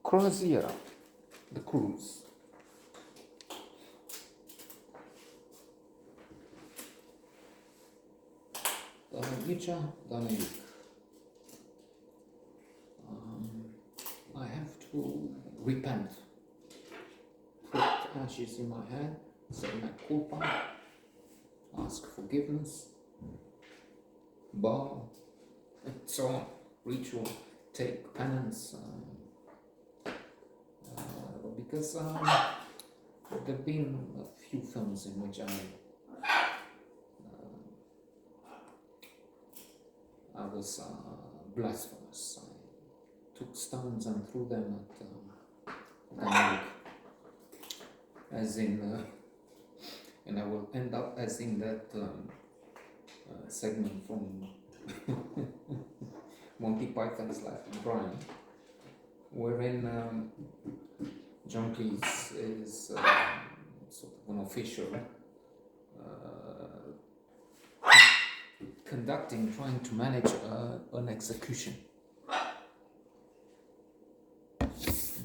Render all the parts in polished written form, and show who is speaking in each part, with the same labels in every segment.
Speaker 1: Croaziera, the cruise. Micha Danayuk. I have to repent, put ashes in my head, say my culpa, ask forgiveness, bow, and so on. Ritual, take penance, because there have been a few films in which I was blasphemous. I took stones and threw them at Danube, as in, and I will end up as in that segment from Monty Python's Life of Brian, wherein John Cleese is sort of an official trying to manage an execution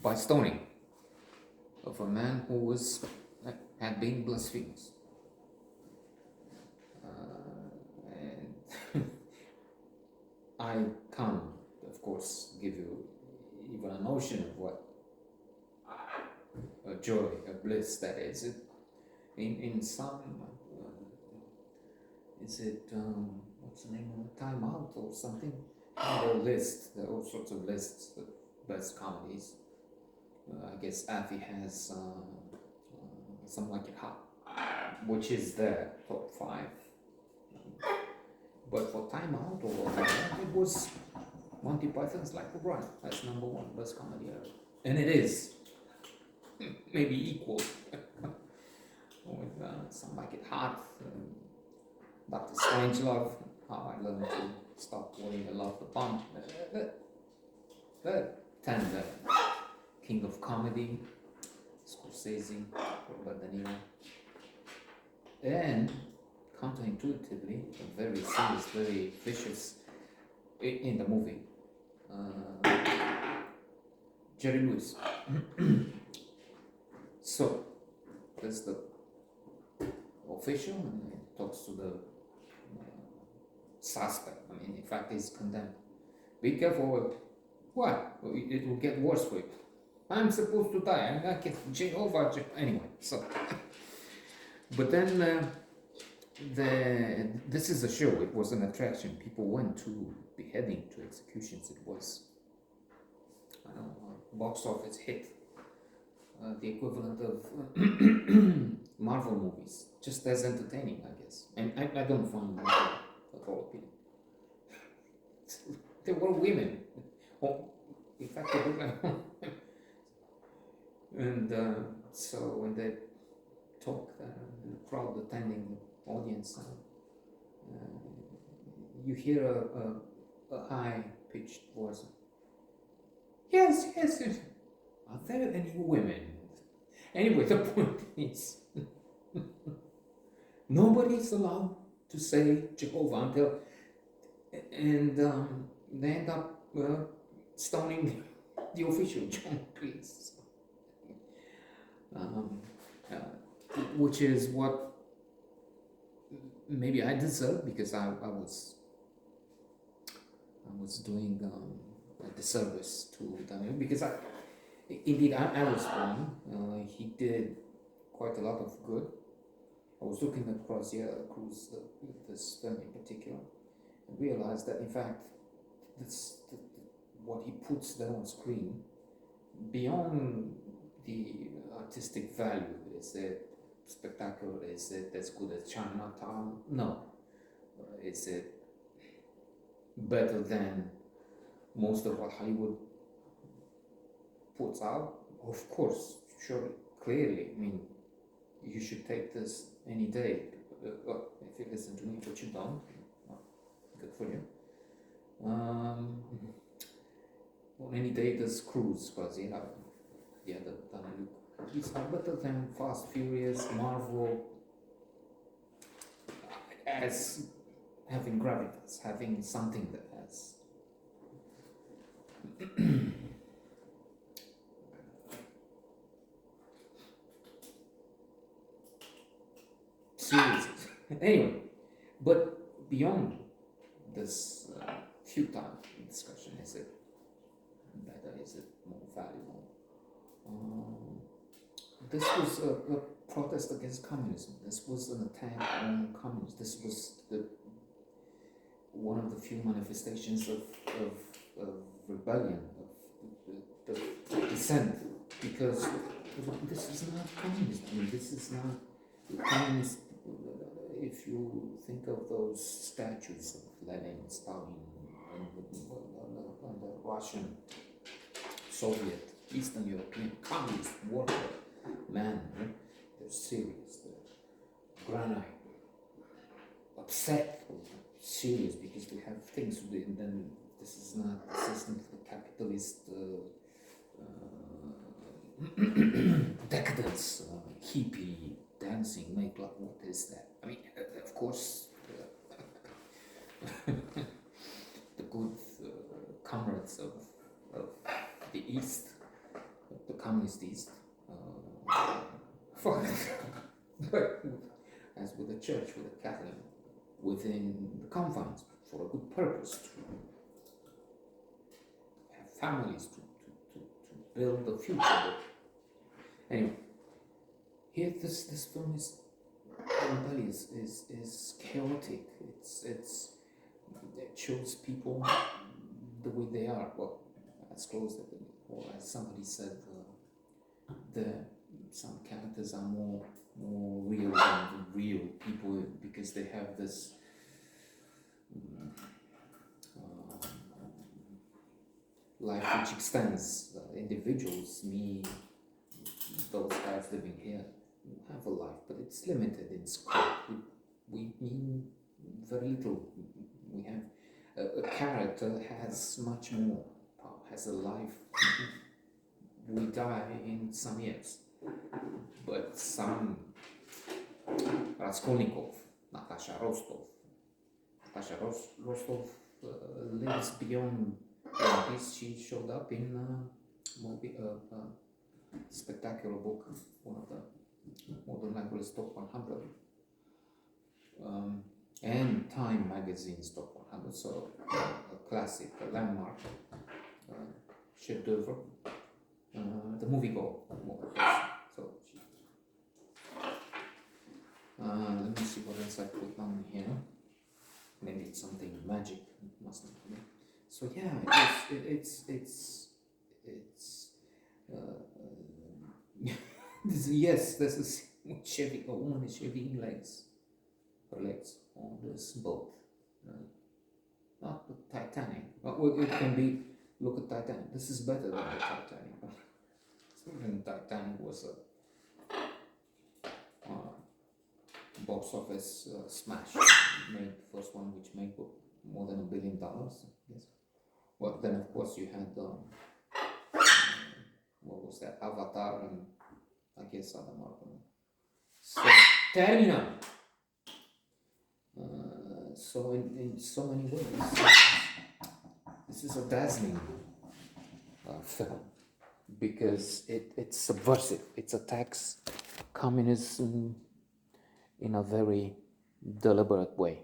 Speaker 1: by stoning of a man who had been blasphemous. And I can't, of course, give you even a notion of what a joy, a bliss that is. In some, is it, what's the name of it, Time Out or something? There are lists, there are all sorts of lists of best comedies. I guess Afi has Some Like It Hot, which is their top 5. But for Time Out or whatever, it was Monty Python's Life of Brian. That's number 1 best comedy ever. And it is maybe equal with Some Like It Hot, Dr. Strangelove, How I Learned to Stop Falling in Love, The Bomb, the 10, the King of Comedy, Scorsese, Robert De Niro, and counterintuitively, very serious, very vicious in the movie, Jerry Lewis. So there's the official, and he talks to the suspect. I mean, in fact, he's condemned. Be careful. What? It will get worse for you. I'm supposed to die. I can't. Jehovah. Anyway, so. But then this is a show. It was an attraction. People went to beheading, to executions. It was, I don't know, a box office hit. The equivalent of Marvel movies, just as entertaining, I guess. And I don't find Marvel at all appealing. There were women. Oh, in fact, they look like and so when they talk, the crowd attending, the audience, you hear a high-pitched voice. Yes, yes, yes. Are there any women? Anyway, the point is, nobody is allowed to say Jehovah until, and they end up stoning the official, John Cleese, which is what maybe I deserve, because I was doing a disservice to Daniel, because Indeed, I was wrong. He did quite a lot of good. I was looking at Croaziera cruise, this film in particular, and realized that, in fact, what he puts there on screen, beyond the artistic value, is it spectacular? Is it as good as Chinatown? No. Is it better than most of what Hollywood puts out? Of course, surely, clearly. I mean, you should take this any day. Well, if you listen to me, but you don't, well, good for you. On any day, this cruise, because the other these are better than Fast, Furious, Marvel, as having gravitas, having something that has Anyway, but beyond this futile discussion, is it better? Is it more valuable? This was a protest against communism. This was an attack on communism. This was one of the few manifestations of rebellion, of dissent, because this is not communism. I mean, this is not communist. If you think of those statues of Lenin, Stalin, and the Russian, Soviet, Eastern European communist warrior man, right? They're serious, they're granite, upset, serious, because they have things to do, and then this is not the system for the capitalist decadence, hippie, dancing, make love. What is that? I mean, of course, the good comrades of the East, the communist East, but as with the church, with the Catholic, within the confines, for a good purpose, to have families, to build the future. But anyway, here this film is rebellious, is chaotic. It shows people the way they are. Well, as close as, or as somebody said, some characters are more real than real people, because they have this life which extends. Individuals, me, those guys living here, have a life, but it's limited in scope. We mean very little. We have a character has much more power, has a life. We die in some years, but some Raskolnikov, Natasha Rostov lives beyond this. She showed up in a spectacular book, one of the modern language top 100, and Time magazine's top 100. So a classic, a landmark, chef d'oeuvre. The movie go. So let me see what else I put on here. Maybe it's something magic. It must be. So yeah, it's yes, this is shaving. A woman is shaving her legs on this boat. Not the Titanic. Well, it can be. Look at Titanic. This is better than the Titanic. Even Titanic was a box office smash. Made first one which made more than $1 billion. Yes. Well, then of course you had what was that? Avatar and I guess other Marvel. So Terminal. So in so many ways, this is a dazzling film, because it's subversive. It attacks communism in a very deliberate way.